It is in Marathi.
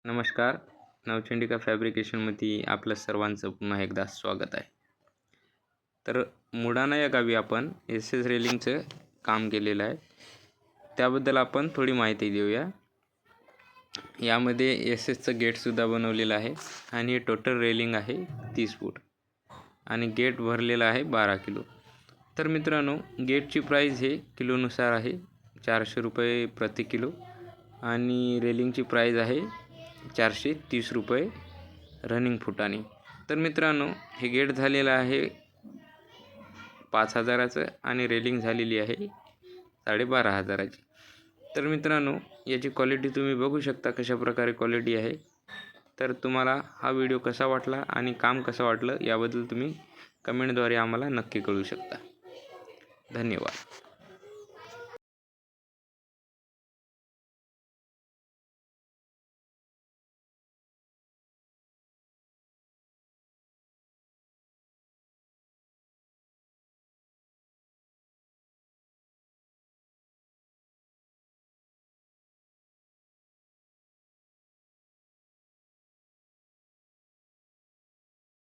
नमस्कार. नवचंडिका फॅब्रिकेशनमध्ये आपलं सर्वांचं पुन्हा एकदा स्वागत आहे. तर मुडाणा या गावी आपण एस रेलिंगचं काम केलेलं आहे. त्याबद्दल आपण थोडी माहिती देऊया. यामध्ये एसचं गेटसुद्धा बनवलेलं आहे आणि टोटल रेलिंग आहे 30 फूट आणि गेट भरलेला आहे 12 किलो. तर मित्रांनो, गेटची प्राईस हे किलोनुसार आहे 400 रुपये प्रति किलो आणि रेलिंगची प्राईस आहे 430 रुपये रनिंग फुटाने. तर मित्रांनो, हे गेट झालेलं आहे 5,000चं आणि रेलिंग झालेली आहे 12,500ची. तर मित्रांनो, याची क्वालिटी तुम्ही बघू शकता कशा प्रकारे क्वालिटी आहे. तर तुम्हाला हा व्हिडिओ कसा वाटला आणि काम कसं वाटलं याबद्दल तुम्ही कमेंटद्वारे आम्हाला नक्की कळवू शकता. धन्यवाद.